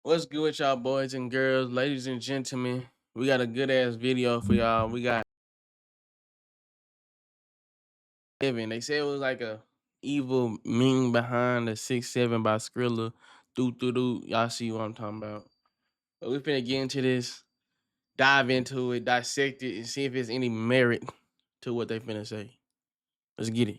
What's good with y'all boys and girls, ladies and gentlemen? We got a good ass video for y'all. We got Evan. They say it was like a evil meme behind the 6'7" by Skrilla. Do. Y'all see what I'm talking about. But we finna get into this, dive into it, dissect it, and see if there's any merit to what they finna say. Let's get it.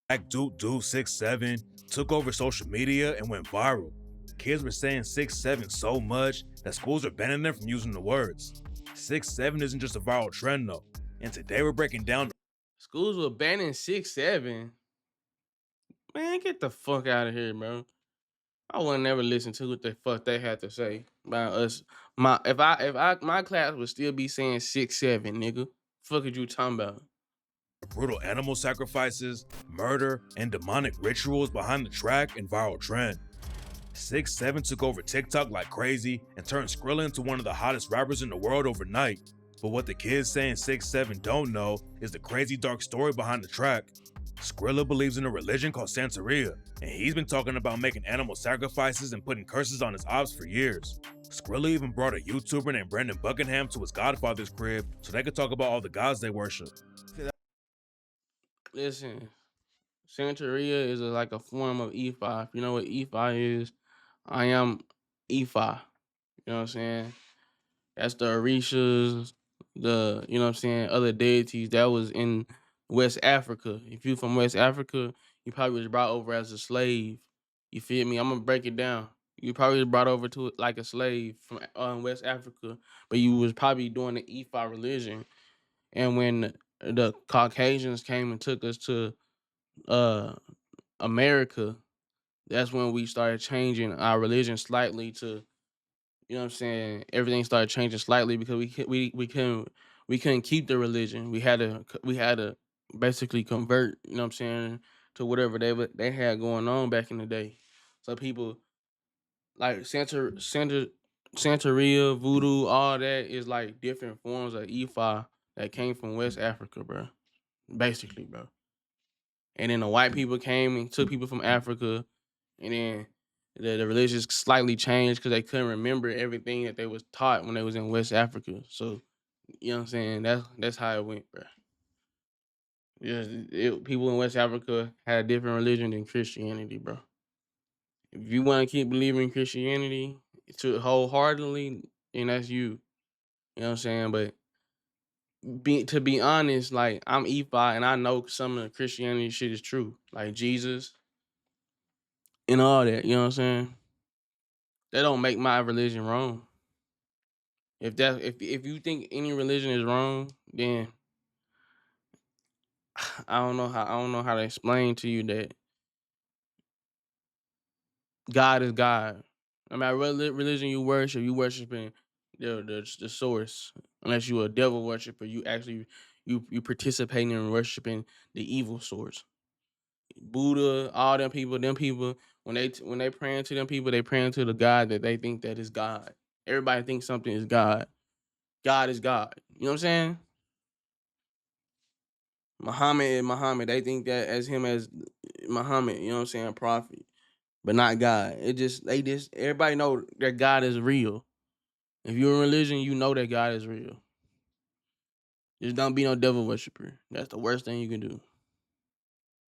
Black Dude 6'7" took over social media and went viral. Kids were saying 6'7" so much that schools are banning them from using the words. 6'7" isn't just a viral trend though, and today we're breaking down Schools were banning 6'7". Man, get the fuck out of here, bro. I would never listen to what the fuck they had to say about us. My class would still be saying 6'7", nigga. Fuck are you talking about? brutal animal sacrifices, murder, and demonic rituals behind the track and viral trend. 6'7" took over TikTok like crazy and turned Skrilla into one of the hottest rappers in the world overnight. But what the kids saying 6'7" don't know is the crazy dark story behind the track. Skrilla believes in a religion called Santeria, and he's been talking about making animal sacrifices and putting curses on his ops for years. Skrilla even brought a YouTuber named Brandon Buckingham to his godfather's crib so they could talk about all the gods they worship. Listen, Santeria is like a form of Ephi. If you know what Ephi is, I am Ephi. You know what I'm saying? That's the Orishas, you know what I'm saying, other deities that was in West Africa. If you from West Africa, you probably was brought over as a slave. You feel me? I'm gonna break it down. You probably was brought over to it like a slave from West Africa, but you was probably doing the Ephi religion. And when the Caucasians came and took us to uh America, that's when we started changing our religion slightly to, you know what I'm saying, everything started changing slightly because we couldn't keep the religion. We had to basically convert, you know what I'm saying, to whatever they had going on back in the day. So people like Santeria, voodoo, all that is like different forms of Ifa that came from West Africa, bro. Basically, bro. And then the white people came and took people from Africa, and then the religions slightly changed because they couldn't remember everything that they was taught when they was in West Africa. So, you know what I'm saying? That's how it went, bro. Yeah, people in West Africa had a different religion than Christianity, bro. If you want to keep believing in Christianity to wholeheartedly, then that's you. You know what I'm saying? But to be honest, like I'm Ephi and I know some of the Christianity shit is true, like Jesus and all that. You know what I'm saying? That don't make my religion wrong. If you think any religion is wrong, then I don't know how to explain to you that God is God. No matter what religion you worshiping the source. Unless you a devil worshiper, you participating in worshiping the evil source. Buddha, all them people, when they praying to them people, they praying to the God that they think that is God. Everybody thinks something is God. God is God. You know what I'm saying? Muhammad is Muhammad. They think that as him as Muhammad, you know what I'm saying, prophet, but not God. They just everybody know that God is real. If you're in religion, you know that God is real. Just don't be no devil worshiper. That's the worst thing you can do.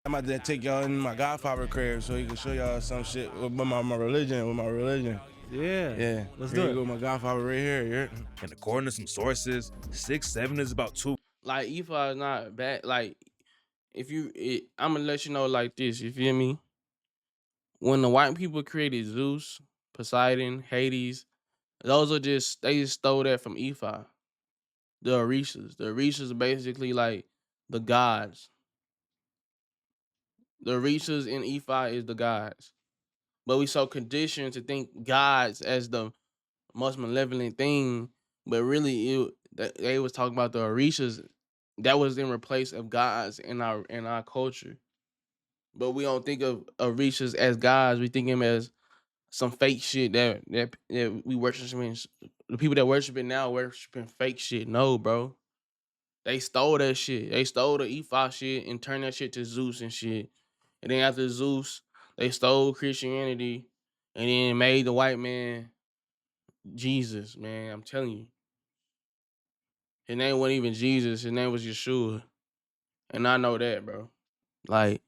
I'm about to take y'all in my godfather crib so he can show y'all some shit with my religion. With my religion. Yeah. Let's Here do you it. go, my godfather right here. Yeah. And according to some sources, 6'7" is about 2 Like Ifa is not bad. Like I'm gonna let you know like this. You feel me? When the white people created Zeus, Poseidon, Hades, they just stole that from Ifa. The Orishas. The Orishas are basically like the gods. The Orishas in Ifa is the gods. But we so conditioned to think gods as the most malevolent thing, but really they was talking about the Orishas that was in replace of gods in our culture. But we don't think of Orishas as gods. We think him as some fake shit that we worship. The people that worship it now worshiping fake shit. No, bro. They stole that shit. They stole the Ephah shit and turned that shit to Zeus and shit. And then after Zeus, they stole Christianity and then made the white man. Jesus, man. I'm telling you. His name wasn't even Jesus. His name was Yeshua. And I know that, bro. Like,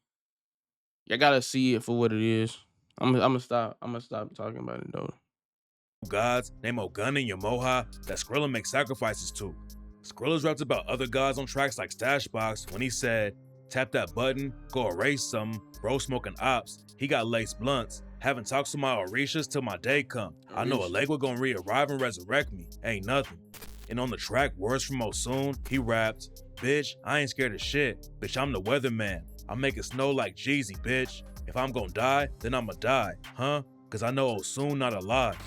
you gotta see it for what it is. I'm gonna stop. I'm gonna stop talking about it though. Gods named Ogun and Yamoha that Skrilla makes sacrifices to. Skrilla's raps about other gods on tracks like Stashbox when he said, tap that button, go erase something, bro smoking ops, he got laced blunts, haven't talked to my Orishas till my day come. I know a Legua gonna re-arrive and resurrect me, ain't nothing. And on the track Words from Osun, he rapped, bitch, I ain't scared of shit, bitch, I'm the weatherman, I'm making snow like Jeezy, bitch. If I'm gonna die, then I'ma die, huh? Cause I know Osun not alive.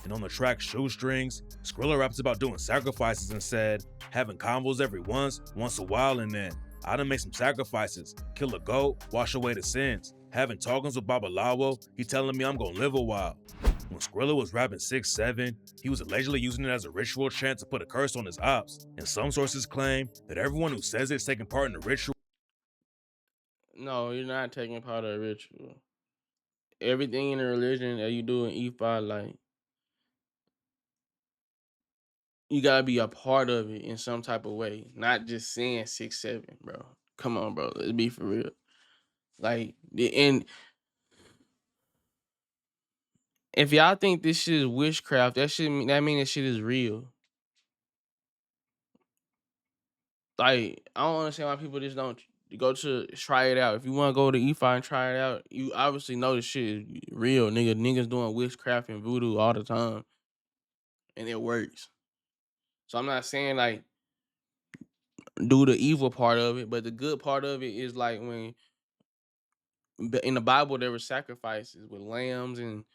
And on the track Shoestrings, Skrilla raps about doing sacrifices and said, having combos every once a while, and then I done make some sacrifices, kill a goat, wash away the sins. Having talkings with Babalawo, he telling me I'm gonna live a while. When Skrilla was rapping 6'7", he was allegedly using it as a ritual chant to put a curse on his ops, and some sources claim that everyone who says it's taking part in the ritual. No, you're not taking part of a ritual. Everything in the religion that you do in E5, like, you gotta be a part of it in some type of way, not just saying 6'7", bro. Come on, bro. Let's be for real. Like, and if y'all think this shit is witchcraft, that mean that shit is real. Like, I don't understand why people just don't go to try it out. If you want to go to E5 and try it out, you obviously know this shit is real, nigga. Niggas doing witchcraft and voodoo all the time, and it works. So I'm not saying like do the evil part of it, but the good part of it is like when in the Bible there were sacrifices with lambs and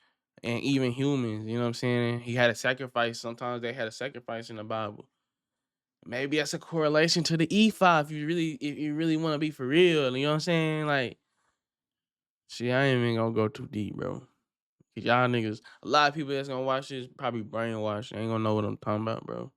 even humans. You know what I'm saying? He had a sacrifice. Sometimes they had a sacrifice in the Bible. Maybe that's a correlation to the E5 if you really want to be for real. You know what I'm saying? Like, see, I ain't even gonna go too deep, bro. Cause y'all niggas, a lot of people that's gonna watch this probably brainwashed. Ain't gonna know what I'm talking about, bro.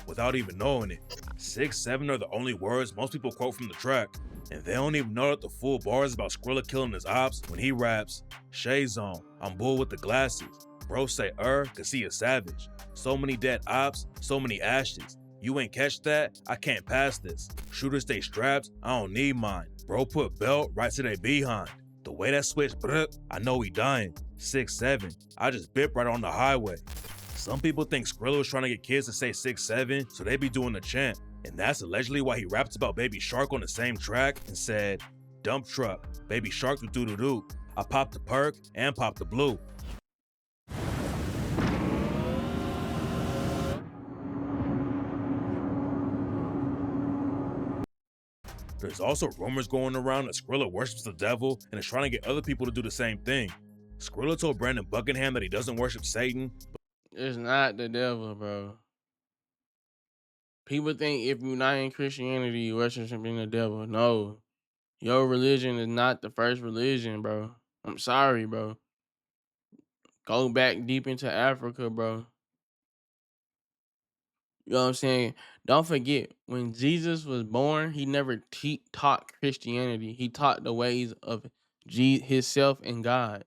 Without even knowing it. 6'7" are the only words most people quote from the track, and they don't even know that the full bar is about Skrilla killing his ops when he raps, Shades on, I'm bull with the glasses. Bro say cause he a savage. So many dead ops, so many ashes. You ain't catch that? I can't pass this. Shooters stay strapped, I don't need mine. Bro put belt right to their behind. The way that switch, I know he dying. 6'7", I just bip right on the highway. Some people think Skrilla was trying to get kids to say 6'7", so they be doing the chant. And that's allegedly why he raps about Baby Shark on the same track and said, dump truck, Baby Shark do do do. I popped the perk and popped the blue. There's also rumors going around that Skrilla worships the devil and is trying to get other people to do the same thing. Skrilla told Brandon Buckingham that he doesn't worship Satan. It's not the devil, bro. People think if you're not in Christianity, you worshiping the devil. No. Your religion is not the first religion, bro. I'm sorry, bro. Go back deep into Africa, bro. You know what I'm saying? Don't forget, when Jesus was born, he never taught Christianity. He taught the ways of himself and God.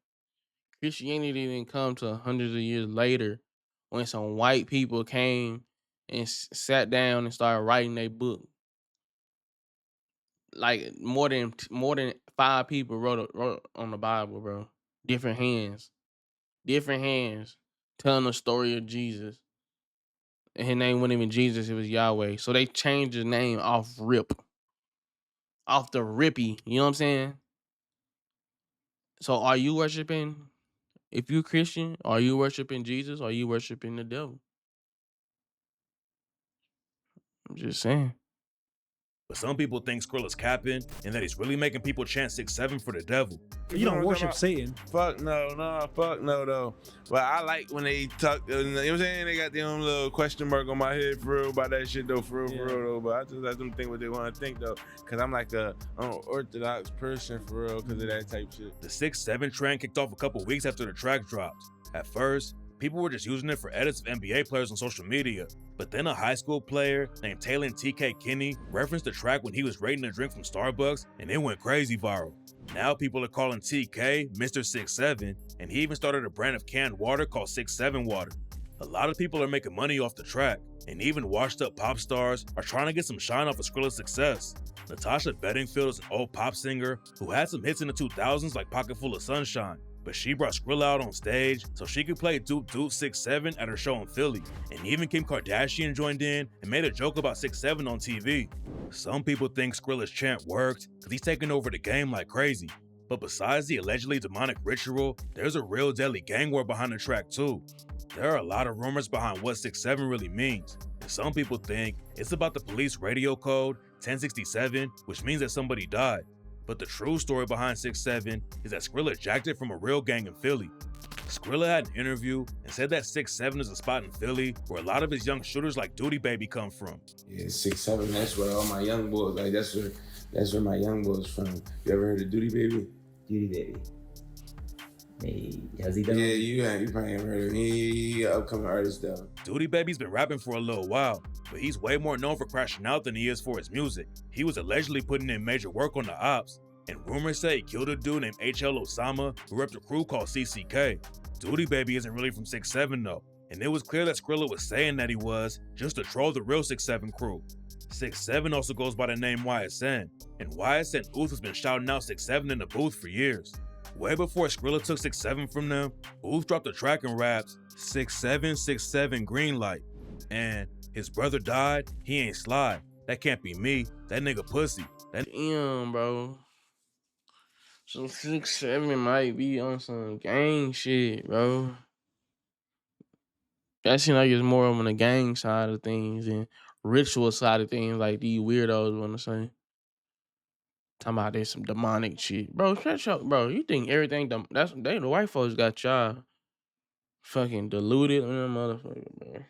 Christianity didn't come to hundreds of years later when some white people came and sat down and started writing their book. Like more than 5 people wrote on the Bible, bro. Different hands telling the story of Jesus. And his name wasn't even Jesus, it was Yahweh. So they changed his name off the rippy. You know what I'm saying? So are you worshiping? If you Christian, are you worshiping Jesus? Or are you worshiping the devil? I'm just saying. But some people think Skrilla's capping and that he's really making people chant 6'7" for the devil. You don't worship Satan. Fuck no, fuck no though. But I like when they talk, you know what I'm saying? They got their own little question mark on my head for real about that shit though, for real though. But I just let them think what they want to think though. Cause I'm like a unorthodox person for real because of that type shit. The 6'7" trend kicked off a couple weeks after the track dropped. At first, people were just using it for edits of NBA players on social media. But then a high school player named Taylor TK Kinney referenced the track when he was rating a drink from Starbucks, and it went crazy viral. Now people are calling TK Mr. 6'7", and he even started a brand of canned water called 6-7 Water. A lot of people are making money off the track, and even washed-up pop stars are trying to get some shine off of Skrilla's success. Natasha Bedingfield is an old pop singer who had some hits in the 2000s like Pocket Full of Sunshine, but she brought Skrilla out on stage so she could play Doop Doop 6-7 at her show in Philly, and even Kim Kardashian joined in and made a joke about 6-7 on TV. Some people think Skrilla's chant worked because he's taking over the game like crazy, but besides the allegedly demonic ritual, there's a real deadly gang war behind the track too. There are a lot of rumors behind what 6-7 really means, and some people think it's about the police radio code 1067, which means that somebody died. But the true story behind 6-7 is that Skrilla jacked it from a real gang in Philly. Skrilla had an interview and said that 6-7 is a spot in Philly where a lot of his young shooters like Duty Baby come from. Yeah, 6-7. That's where all my young boys. Like that's where my young boys from. You ever heard of Duty Baby? Duty Baby. Hey, how's he done? Yeah, you probably haven't heard of him. He an upcoming artist though. Duty Baby's been rapping for a little while, but he's way more known for crashing out than he is for his music. He was allegedly putting in major work on the ops, and rumors say he killed a dude named HL Osama who repped a crew called CCK. Duty Baby isn't really from 6-7 though, and it was clear that Skrilla was saying that he was just to troll the real 6-7 crew. 6-7 also goes by the name YSN, and YSN Ooth has been shouting out 6-7 in the booth for years. Way before Skrilla took 6-7 from them, Ooth dropped a track and raps 6-7 green light, and his brother died, he ain't slide. That can't be me, that nigga pussy. Damn, bro. So 6-7 might be on some gang shit, bro. That seems like it's more on the gang side of things and ritual side of things, like these weirdos want to say. Talking about there's some demonic shit, bro. Shut up, bro. You think everything the white folks got y'all fucking deluded on them motherfucker, bro.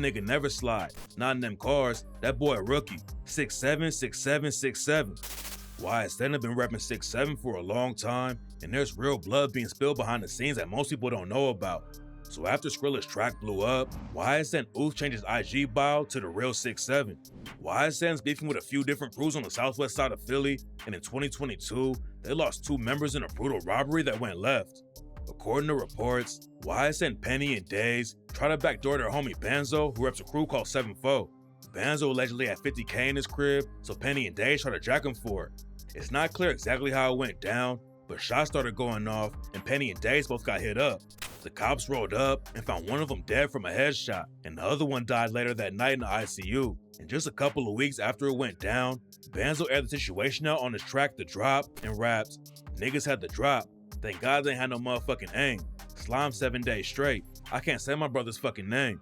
Nigga never slide. Not in them cars. That boy a rookie. 6'7", 6'7", 6'7". YSN have been repping 6'7" for a long time, and there's real blood being spilled behind the scenes that most people don't know about. So after Skrilla's track blew up, YSN Ooth changed his IG bio to the real 6'7". YSN's beefing with a few different crews on the southwest side of Philly, and in 2022, they lost 2 members in a brutal robbery that went left. According to reports, YSN Penny and Days tried to backdoor their homie Banzo, who reps a crew called 7-4. Banzo allegedly had 50K in his crib, so Penny and Days tried to jack him for it. It's not clear exactly how it went down, but shots started going off and Penny and Days both got hit up. The cops rolled up and found one of them dead from a headshot, and the other one died later that night in the ICU. And just a couple of weeks after it went down, Banzo aired the situation out on his track The Drop and raps, "Niggas had the drop. Thank God they had no motherfucking aim. Slime 7 days straight. I can't say my brother's fucking name."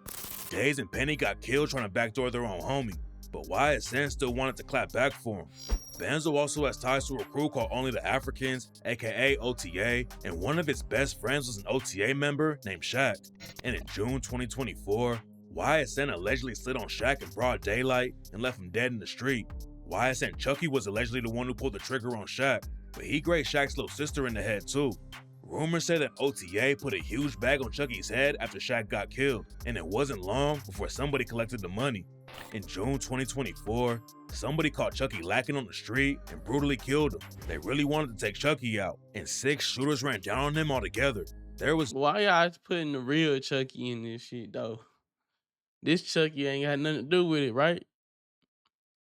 Days and Penny got killed trying to backdoor their own homie, but YSN still wanted to clap back for him. Banzo also has ties to a crew called Only the Africans, aka OTA, and one of his best friends was an OTA member named Shaq. And in June 2024, YSN allegedly slid on Shaq in broad daylight and left him dead in the street. YSN Chucky was allegedly the one who pulled the trigger on Shaq, but he grazed Shaq's little sister in the head too. Rumors say that OTA put a huge bag on Chucky's head after Shaq got killed, and it wasn't long before somebody collected the money. In June 2024, somebody caught Chucky lacking on the street and brutally killed him. They really wanted to take Chucky out, and 6 shooters ran down on him altogether. There was Why y'all putting the real Chucky in this shit though? This Chucky ain't got nothing to do with it, right?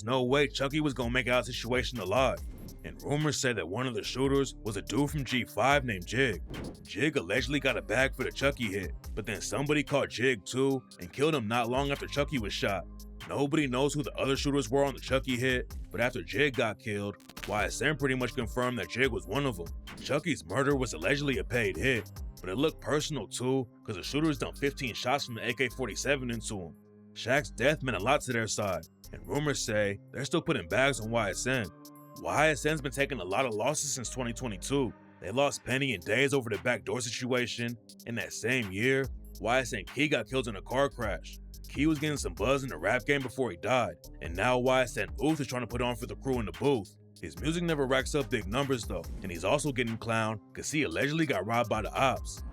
no way Chucky was gonna make it out of the situation alive. And rumors say that one of the shooters was a dude from G5 named Jig. Jig allegedly got a bag for the Chucky hit, but then somebody caught Jig too and killed him not long after Chucky was shot. Nobody knows who the other shooters were on the Chucky hit, but after Jig got killed, YSN pretty much confirmed that Jig was one of them. Chucky's murder was allegedly a paid hit, but it looked personal too, because the shooters dumped 15 shots from the AK-47 into him. Shaq's death meant a lot to their side, and rumors say they're still putting bags on YSN. YSN's been taking a lot of losses since 2022. They lost Penny and Days over the backdoor situation. In that same year, YSN Key got killed in a car crash. Key was getting some buzz in the rap game before he died, and now YSN Ooth is trying to put on for the crew in the booth. His music never racks up big numbers though, and he's also getting clowned because he allegedly got robbed by the ops.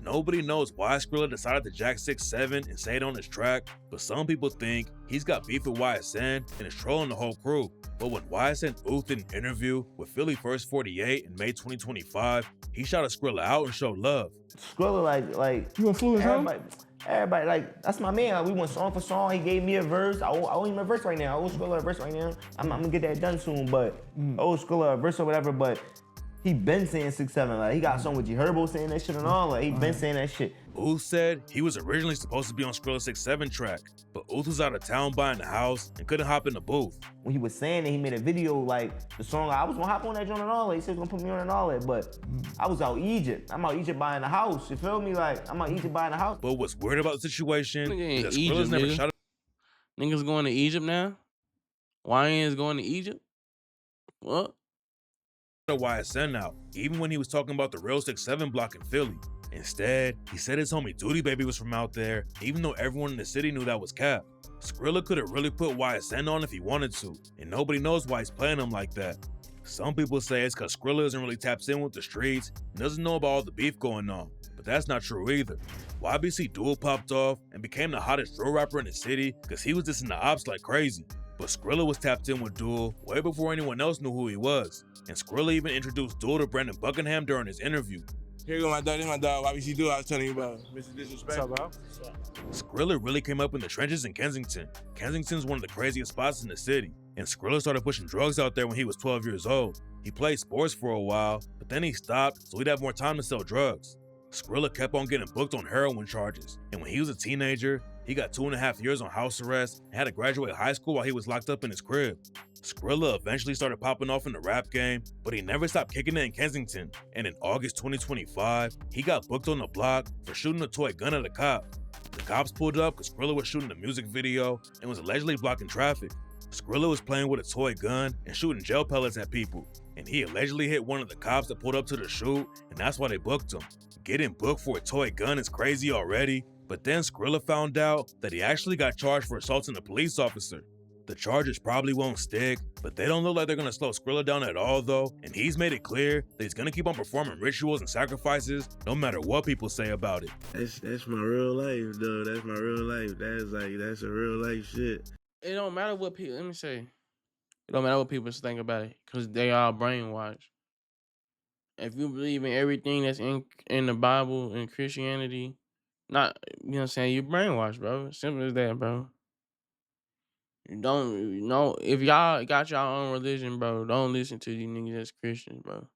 Nobody knows why Skrilla decided to jack 6'7" and say it on his track, but some people think he's got beef with YSN and is trolling the whole crew. But when YSN oothed in an interview with Philly First 48 in May 2025, he shouted Skrilla out and showed love. Skrilla, like You influence him? everybody, like, that's my man. Like, we went song for song. He gave me a verse. I owe him a verse right now. I owe Skrilla a verse right now. I'm gonna get that done soon, but I owe Skrilla a verse or whatever, but he been saying 6'7". Like, he got a song with G Herbo saying that shit and all. Like, he been saying that shit. Ooth said he was originally supposed to be on Skrilla's 6'7" track, but Ooth was out of town buying a house and couldn't hop in the booth. When he was saying that, he made a video, like, the song, I was gonna hop on that joint and all that. He said he was gonna put me on and all that, but I was out Egypt. I'm out Egypt buying a house, you feel me? Like, I'm out Egypt buying a house. But what's weird about the situation Nigga is in that Skrilla's Egypt, never nigga. shot Niggas going to Egypt now? YN is going to Egypt? What? a YSN out, even when he was talking about the real 6'7" block in Philly. Instead, he said his homie Duty Baby was from out there, even though everyone in the city knew that was cap. Skrilla could have really put YSN on if he wanted to, and nobody knows why he's playing him like that. Some people say it's cause Skrilla isn't really tapped in with the streets and doesn't know about all the beef going on, but that's not true either. YBC Duel popped off and became the hottest drill rapper in the city because he was dissing the ops like crazy. But Skrilla was tapped in with Duel way before anyone else knew who he was, and Skrilla even introduced Duel to Brandon Buckingham during his interview. Here go my dog. This my dog. YBC Duel. I was telling you about Mr. Disrespect. What's up, bro? Skrilla really came up in the trenches in Kensington. Kensington's one of the craziest spots in the city, and Skrilla started pushing drugs out there when he was 12 years old. He played sports for a while, but then he stopped so he'd have more time to sell drugs. Skrilla kept on getting booked on heroin charges, and when he was a teenager, he got 2.5 years on house arrest and had to graduate high school while he was locked up in his crib. Skrilla eventually started popping off in the rap game, but he never stopped kicking it in Kensington, and in August 2025, he got booked on the block for shooting a toy gun at a cop. The cops pulled up because Skrilla was shooting a music video and was allegedly blocking traffic. Skrilla was playing with a toy gun and shooting gel pellets at people, and he allegedly hit one of the cops that pulled up to the shoot, and that's why they booked him. Getting booked for a toy gun is crazy already, but then Skrilla found out that he actually got charged for assaulting a police officer. The charges probably won't stick, but they don't look like they're gonna slow Skrilla down at all though, and he's made it clear that he's gonna keep on performing rituals and sacrifices no matter what people say about it. That's my real life, though. That's my real life. That's a real life shit. It don't matter what people, let me say, it don't matter what people think about it, because they are brainwashed. If you believe in everything that's in the Bible and Christianity, not, you know what I'm saying, you're brainwashed, bro. Simple as that, bro. You don't, you know, if y'all got your own religion, bro, don't listen to these niggas that's Christians, bro.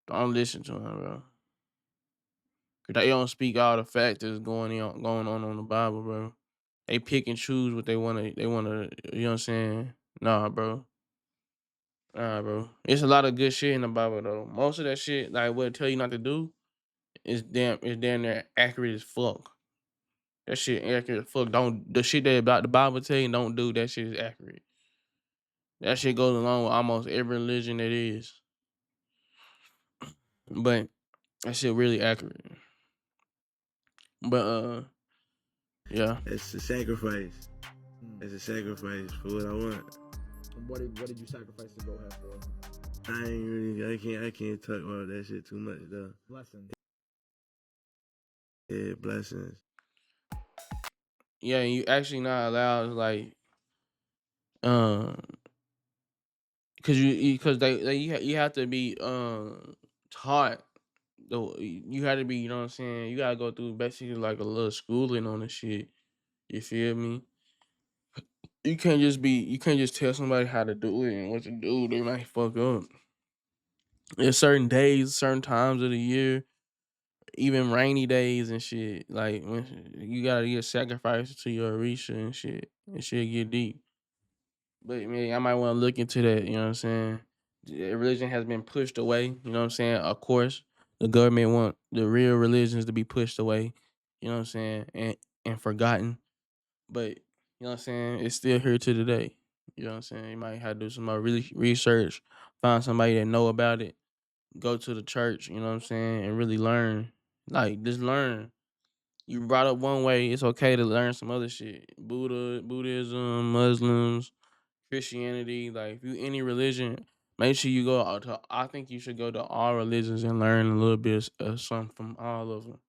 Don't listen to them, bro. Cause they don't speak all the facts that's going on the Bible, bro. They pick and choose what they wanna, you know what I'm saying? Nah, bro. Nah, bro. It's a lot of good shit in the Bible though. Most of that shit, like what it tell you not to do, is damn near accurate as fuck. That shit accurate as fuck. Don't, the shit that about the Bible tell you don't do, that shit is accurate. That shit goes along with almost every religion that is. But that shit really accurate. But yeah. It's a sacrifice. It's a sacrifice for what I want. What did you sacrifice to go ahead for? I can't talk about that shit too much though. Blessings. Yeah, blessings. Yeah, you actually not allowed, like, cause you have to be taught. Though you had to be, you know what I'm saying. You gotta go through basically like a little schooling on the shit. You feel me? You can't just tell somebody how to do it and what to do. They might fuck up. There's certain days, certain times of the year, even rainy days and shit. Like when you gotta get sacrificed to your Orisha and shit. And shit get deep. But man, I might want to look into that, you know what I'm saying? Religion has been pushed away, you know what I'm saying? Of course, the government want the real religions to be pushed away, you know what I'm saying? And forgotten. But, you know what I'm saying? It's still here to today. You know what I'm saying? You might have to do some more really research, find somebody that know about it, go to the church, you know what I'm saying, and really learn. Like, just learn. You brought up one way, it's okay to learn some other shit. Buddhism, Muslims, Christianity, like if you any religion, make sure you go out to. I think you should go to all religions and learn a little bit of something from all of them.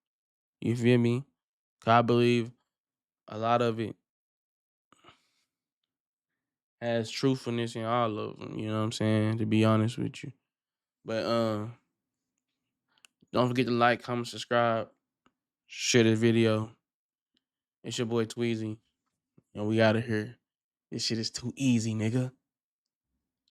You feel me? 'Cause I believe a lot of it has truthfulness in all of them. You know what I'm saying? To be honest with you, but don't forget to like, comment, subscribe, share this video. It's your boy Tweezy, and we out of here. This shit is too easy, nigga.